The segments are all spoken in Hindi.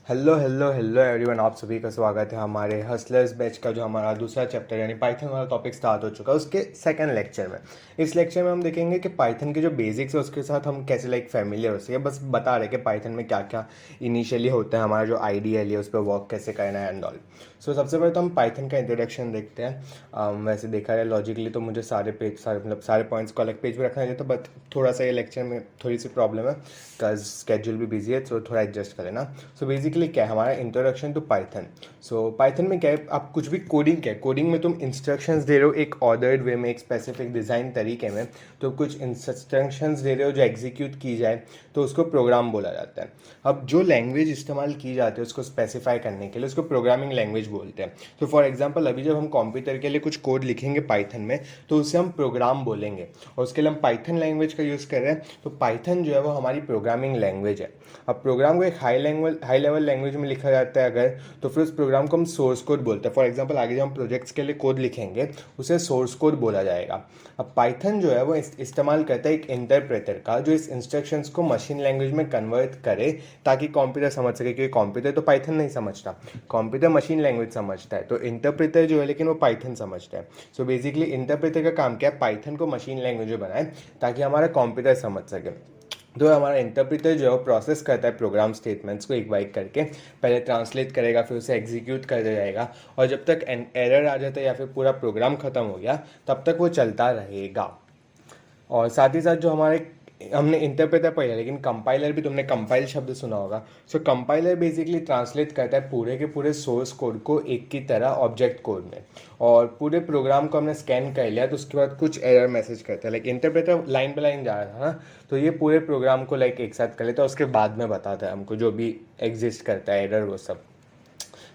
हेलो हेलो हेलो एवरीवन, आप सभी का स्वागत है हमारे हसलर्स बैच का जो हमारा दूसरा चैप्टर यानी पाइथन वाला टॉपिक स्टार्ट हो चुका है उसके सेकंड लेक्चर में। इस लेक्चर में हम देखेंगे कि पाइथन के जो बेसिक्स है उसके साथ हम कैसे फैमिलियर हो सके। बस बता रहे कि पाइथन में क्या क्या इनिशियली होता है, हमारा जो आईडीएल है उस पर वर्क कैसे करना है एंड ऑल। सो सबसे पहले तो हम पाइथन का इंट्रोडक्शन देखते हैं। वैसे देखा जाए लॉजिकली तो मुझे सारे पॉइंट्स को अलग पेज पे रखना चाहिए था, बट थोड़ा सा ये लेक्चर में थोड़ी सी प्रॉब्लम है बिकॉज स्केड्यूल भी बिजी है, तो थोड़ा एडजस्ट कर लेना। सो बेसिकली क्या है हमारा इंट्रोडक्शन टू पाइथन। सो पाइथन में क्या है, आप कुछ भी कोडिंग क्या है, कोडिंग में तुम इंस्ट्रक्शंस दे रहे हो एक ऑर्डर्ड वे में, एक स्पेसिफिक डिज़ाइन तरीके में। तो कुछ इंस्ट्रक्शंस दे रहे हो जो एग्जीक्यूट की जाए तो उसको प्रोग्राम बोला जाता है। अब जो लैंग्वेज इस्तेमाल की जाती है उसको स्पेसिफाई करने के लिए उसको प्रोग्रामिंग लैंग्वेज बोलते हैं। तो फॉर एग्जांपल अभी जब हम कंप्यूटर के लिए कुछ कोड लिखेंगे पाइथन में तो उसे हम प्रोग्राम बोलेंगे, और उसके लिए हम पाइथन लैंग्वेज का यूज़ कर रहे हैं। तो पाइथन जो है वो हमारी प्रोग्रामिंग लैंग्वेज है। अब प्रोग्राम को एक हाई लेवल लैंग्वेज में लिखा जाता है अगर, तो फिर उस प्रोग्राम को हम सोर्स कोड बोलते हैं। फॉर एग्जांपल आगे जब हम प्रोजेक्ट्स के लिए कोड लिखेंगे उसे सोर्स कोड बोला जाएगा। अब पाइथन जो है वो इस्तेमाल करता है एक इंटरप्रेटर का जो इस इंस्ट्रक्शंस को मशीन लैंग्वेज में कन्वर्ट करे ताकि कंप्यूटर समझ सके, क्योंकि कंप्यूटर तो पाइथन नहीं समझता, कंप्यूटर मशीन लैंग्वेज समझता है। तो इंटरप्रेटर जो है लेकिन वो पाइथन समझता है। सो बेसिकली इंटरप्रेटर का काम क्या है, पाइथन को मशीन लैंग्वेज में बनाए ताकि हमारा कंप्यूटर समझ सके। तो हमारा इंटरप्रेटर जो है वो प्रोसेस करता है प्रोग्राम स्टेटमेंट्स को एक बाइक करके, पहले ट्रांसलेट करेगा फिर उसे एग्जीक्यूट कर जाएगा, और जब तक एरर आ जाता है या फिर पूरा प्रोग्राम खत्म हो गया तब तक वो चलता रहेगा। और साथ ही साथ जो हमारे हमने इंटरप्रेटर पढ़ा लेकिन कंपाइलर भी, तुमने कंपाइल शब्द सुना होगा। सो कंपाइलर बेसिकली ट्रांसलेट करता है पूरे के पूरे सोर्स कोड को एक की तरह ऑब्जेक्ट कोड में, और पूरे प्रोग्राम को हमने स्कैन कर लिया तो उसके बाद कुछ एरर मैसेज करता है। Like interpreter line by line जा रहा था ना, तो ये पूरे प्रोग्राम को एक साथ कर लेता है, उसके बाद में बताता है हमको जो भी एग्जिस्ट करता है एरर वो सब।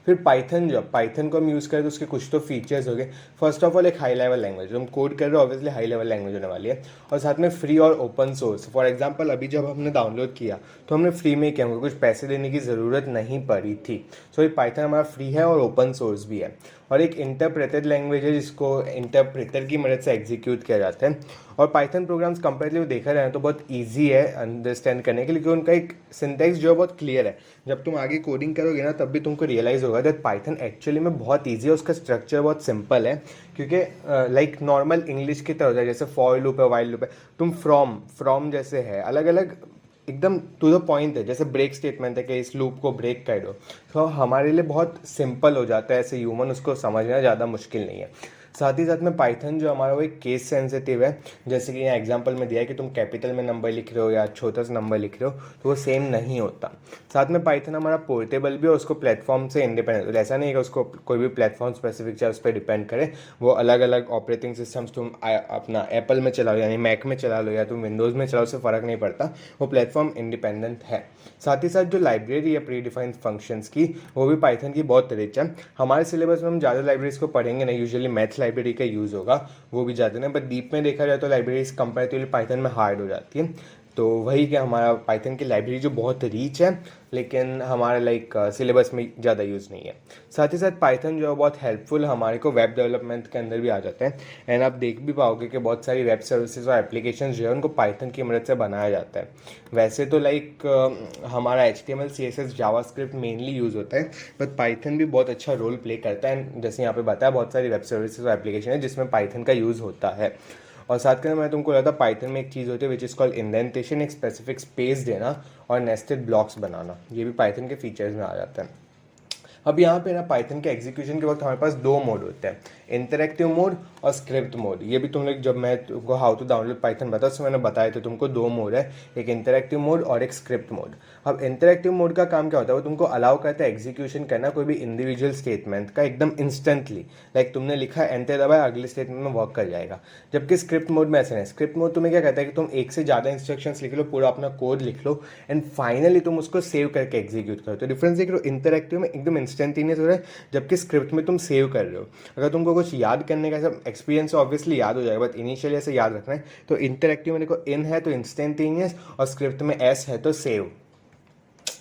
फिर पाइथन, जब पाइथन को हम यूज़ करें तो उसके कुछ तो फीचर्स हो गए। फर्स्ट ऑफ ऑल एक हाई लेवल लैंग्वेज, जो हम कोड कर रहे हो ऑब्वियसली हाई लेवल लैंग्वेज होने वाली है, और साथ में फ्री और ओपन सोर्स। फॉर एग्जांपल अभी जब हमने डाउनलोड किया तो हमने फ्री में किया, हमको कुछ पैसे देने की ज़रूरत नहीं पड़ी थी। सो ये पाइथन हमारा फ्री है और ओपन सोर्स भी है। और एक इंटरप्रेटेड लैंग्वेज है जिसको इंटरप्रेटर की मदद से एग्जीक्यूट किया जाता है। और पाइथन प्रोग्राम्स कंपेरेटिव देखा जाए तो बहुत इजी है अंडरस्टैंड करने के लिए, क्योंकि उनका एक सिंटैक्स जो है बहुत क्लियर है। जब तुम आगे कोडिंग करोगे ना तब भी तुमको रियलाइज़ होगा दैट पाइथन एक्चुअली में बहुत ईजी है, उसका स्ट्रक्चर बहुत सिंपल है। क्योंकि लाइक नॉर्मल इंग्लिश की तरह होता है, जैसे फॉर लूप है, वाइल लूप है, तुम फ्रॉम जैसे है अलग अलग एकदम टू द पॉइंट है। जैसे ब्रेक स्टेटमेंट है कि इस लूप को ब्रेक कर दो, तो हमारे लिए बहुत सिंपल हो जाता है, ऐसे ह्यूमन उसको समझना ज़्यादा मुश्किल नहीं है। साथ ही साथ में पाइथन जो हमारा वो एक केस सेंसिटिव है। जैसे कि यहाँ एग्जांपल में दिया है कि तुम कैपिटल में नंबर लिख रहे हो या छोटा सा नंबर लिख रहे हो तो वो सेम नहीं होता। साथ में पाइथन हमारा पोर्टेबल भी है, उसको प्लेटफॉर्म से इंडिपेंडेंट, ऐसा नहीं है कि उसको कोई भी प्लेटफॉर्म स्पेसिफिक चाहे उस पर डिपेंड करे। वो अलग अलग ऑपरेटिंग सिस्टम्स तुम अपना एप्पल में चला लो यानी मैक में चला लो या तुम विंडोज़ में चलाओ, उससे फ़र्क नहीं पड़ता, वो प्लेटफॉर्म इंडिपेंडेंट है। साथ ही साथ जो लाइब्रेरी है प्री डिफाइंड फंक्शंस की, वो भी पाइथन की बहुत रिच है। हमारे सिलेबस में हम ज़्यादा लाइब्रेरीज को पढ़ेंगे नहीं, यूजुअली मैथ लाइब्रेरी का यूज़ होगा, वो भी ज़्यादा नहीं, बट डीप में देखा जाए तो लाइब्रेरीज कंपेरेटिवली पाइथन में हार्ड हो जाती है। तो वही कि हमारा पाइथन की लाइब्रेरी जो बहुत रीच है लेकिन हमारे सिलेबस में ज़्यादा यूज़ नहीं है। साथ ही साथ पाइथन जो है बहुत हेल्पफुल हमारे को वेब डेवलपमेंट के अंदर भी आ जाते हैं। एंड आप देख भी पाओगे कि बहुत सारी वेब सर्विसेज और एप्लीकेशन जो है उनको पाइथन की मदद से बनाया जाता है। वैसे तो हमारा HTML CSS JavaScript mainly use होता है, बट पाइथन भी बहुत अच्छा रोल प्ले करता है। जैसे यहाँ पे बताया बहुत सारी वेब सर्विसेज और एप्लीकेशन है जिसमें पाइथन का यूज़ होता है। और साथ के मैं तुमको बताता पाइथन में एक चीज़ होती है विच इज़ कॉल्ड इंडेंटेशन, एक स्पेसिफिक स्पेस देना और नेस्टेड ब्लॉक्स बनाना, ये भी पाइथन के फीचर्स में आ जाता है। अब यहाँ पे ना पाइथन के एग्जीक्यूशन के वक्त हमारे पास दो मोड होते हैं, इंटरैक्टिव मोड और स्क्रिप्ट मोड। ये भी तुम लोग जब मैं तुमको हाउ टू डाउनलोड पाइथन बताया तो मैंने बताया था तुमको दो मोड है, एक इंटरैक्टिव मोड और एक स्क्रिप्ट मोड। अब इंटरैक्टिव मोड का काम क्या होता है, वो तुमको अलाउ करता है एग्जीक्यूशन करना कोई भी इंडिविजुअल स्टेटमेंट का एकदम इंस्टेंटली, लाइक तुमने लिखा एंटर दबाया अगले स्टेटमेंट में वर्क कर जाएगा। जबकि स्क्रिप्ट मोड में ऐसा नहीं, स्क्रिप्ट मोड तुम्हें क्या कहता है कि तुम एक से ज़्यादा इंस्ट्रक्शंस लिख लो, पूरा अपना कोड लिख लो एंड फाइनली तुम उसको सेव करके एग्जीक्यूट करो। तो डिफरेंस देख लो, इंटरैक्टिव में एकदम इंस्टेंटेनियस हो रहा है जबकि स्क्रिप्ट में तुम सेव कर रहे हो। अगर तुमको कुछ याद करने का सब एक्सपीरियंस ऑब्वियसली याद हो जाएगा, बट इनिशियली ऐसे याद रखना है। तो इंटरैक्टिव में देखो इन है तो इंस्टेंटेनियस और स्क्रिप्ट में एस है तो सेव।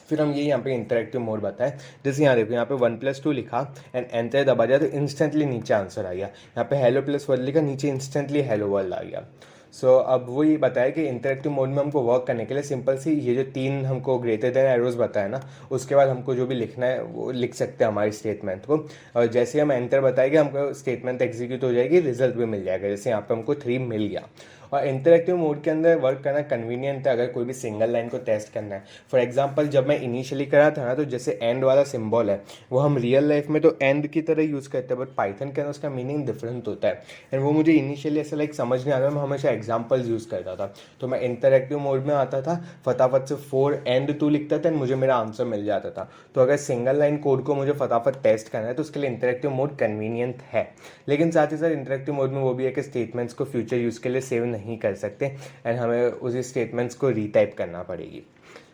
फिर हम ये यहाँ पे इंटरैक्टिव मोड बताएं, जैसे यहाँ देखो यहाँ पे 1+2 लिखा एंड एंटर दबा दिया तो इंस्टेंटली नीचे आंसर आ गया। यहाँ पे हेलो +1 लिखा नीचे इंस्टेंटली हेलो वर्ल्ड आ गया। सो अब वही बताया कि इंटरेक्टिव मोड में हमको वर्क करने के लिए सिंपल सी ये जो 3 हमको ग्रेटर देन एरोज बताया ना, उसके बाद हमको जो भी लिखना है वो लिख सकते हैं हमारी स्टेटमेंट को, और जैसे हम एंटर बताएंगे हमको स्टेटमेंट एग्जीक्यूट हो जाएगी, रिजल्ट भी मिल जाएगा। जैसे यहाँ पे हमको 3 मिल गया। और इंटरेक्टिव मोड के अंदर वर्क करना कन्वीनियंट है अगर कोई भी सिंगल लाइन को टेस्ट करना है। फॉर एग्जांपल जब मैं इनिशियली करा था ना, तो जैसे एंड वाला सिंबल है वो हम रियल लाइफ में तो एंड की तरह यूज़ करते हैं, बट पाइथन के अंदर उसका मीनिंग डिफरेंट होता है। एंड वो मुझे इनिशियली ऐसा लाइक समझ नहीं आता, मैं हमेशा एग्जाम्पल्स यूज़ करता था। तो मैं इंटरेक्टिव मोड में आता था, फटाफट से 4 एंड 2 लिखता था, मुझे मेरा आंसर मिल जाता था। तो अगर सिंगल लाइन कोड को मुझे फटाफट टेस्ट करना है तो उसके लिए इंटरेक्टिव मोड कन्वीनियंट है। लेकिन साथ ही साथ इंटरेक्टिव मोड में वो भी है कि स्टेटमेंट्स को फ्यूचर यूज़ के लिए सेव नहीं कर सकते, एंड हमें उसी स्टेटमेंट्स को रीटाइप करना पड़ेगी।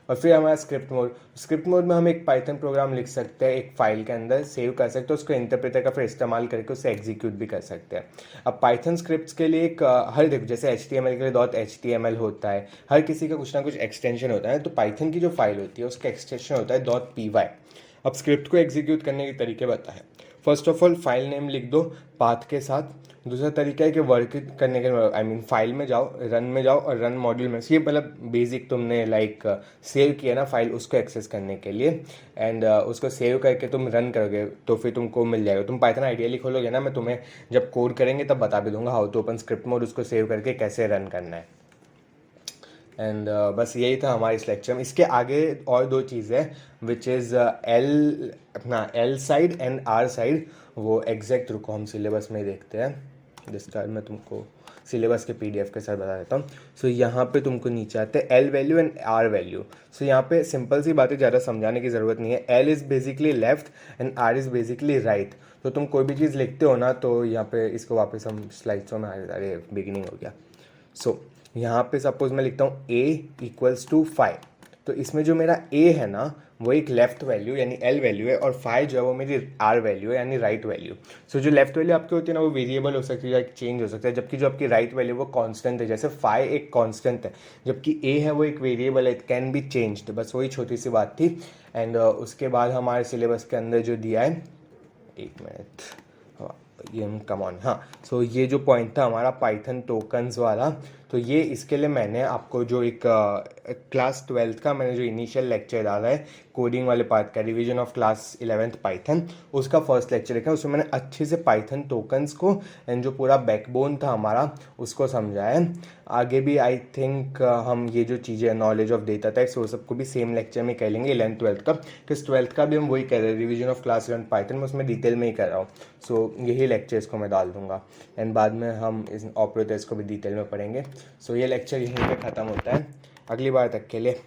और फिर हमारा स्क्रिप्ट मोड में हम एक पाइथन प्रोग्राम लिख सकते हैं, एक फाइल के अंदर सेव कर सकते हैं, उसको इंटरप्रेटर का फिर इस्तेमाल करके उससे एग्जीक्यूट भी कर सकते हैं। अब पाइथन स्क्रिप्ट्स के लिए एक हर देखो जैसे HTML के लिए .html होता है, हर किसी का कुछ ना कुछ एक्सटेंशन होता है। तो पाइथन की जो फाइल होती है उसका एक्सटेंशन होता है .py। अब स्क्रिप्ट को एग्जीक्यूट करने के तरीके बताए। First of all file name लिख दो पाथ के साथ। दूसरा तरीका है कि वर्क करने के फाइल में जाओ, रन में जाओ, और रन मॉड्यूल में ये मतलब बेसिक तुमने सेव किया ना फाइल, उसको एक्सेस करने के लिए, एंड उसको सेव करके तुम रन करोगे तो फिर तुमको मिल जाएगा। तुम पाइथन आइडियली खोलोगे ना, मैं तुम्हें जब कोड करेंगे तब बता भी दूंगा how to open script mode, उसको सेव करके कैसे रन करना है। एंड बस यही था हमारे इस लेक्चर में। इसके आगे और 2 चीज़ें which is L side and R side. वो एग्जैक्ट रुको हम सिलेबस में देखते हैं, जिसका मैं तुमको सिलेबस के PDF के साथ बता देता हूँ। सो यहाँ पे तुमको नीचे आते हैं L value and R value. So यहाँ पे सिंपल सी बातें ज़्यादा समझाने की ज़रूरत नहीं है। L is basically left and R is basically right. तो तुम कोई भी चीज़ लिखते हो ना, तो यहाँ पे इसको वापस हम स्लाइड्सों में अरे बिगिनिंग हो गया। सो यहाँ पे सपोज मैं लिखता हूँ a = 5। तो इसमें जो मेरा a है ना वो एक लेफ्ट वैल्यू यानी L वैल्यू है, और 5 जो है वो मेरी R वैल्यू है यानी राइट वैल्यू। सो जो लेफ्ट वैल्यू आपकी होती है ना वो वेरिएबल हो सकती है या चेंज हो सकता है, जबकि जो आपकी राइट वैल्यू वो कांस्टेंट है। जैसे 5 एक कांस्टेंट है, जबकि a है वो एक वेरिएबल है, इट कैन बी चेंज्ड। बस वही छोटी सी बात थी। एंड उसके बाद हमारे सिलेबस के अंदर जो दिया है, 1 मिनट, ये कम ऑन, हाँ। सो ये जो पॉइंट था हमारा पाइथन टोकन्स वाला, तो ये इसके लिए मैंने आपको जो एक क्लास 12th का मैंने जो इनिशियल लेक्चर डाला है कोडिंग वाले पार्ट का, revision of class 11th Python, उसका फर्स्ट लेक्चर देखा। उसमें मैंने अच्छे से पाइथन टोकन्स को एंड जो पूरा बैकबोन था हमारा उसको समझाया है। आगे भी आई थिंक हम ये जो चीज़ें नॉलेज ऑफ डेटा टाइप्स वो सबको भी सेम लेक्चर में कह लेंगे 11th 12th का, क्योंकि 12th का भी हम वही कर रहे हैं, रिवीजन ऑफ क्लास 11 पाइथन में उसमें डिटेल में ही कर रहा हूँ। सो यही लेक्चर्स को मैं डाल दूंगा, एंड बाद में हम इस ऑपरेटर्स को भी डिटेल में पढ़ेंगे। सो ये लेक्चर यहीं पे ख़त्म होता है। अगली बार तक के लिए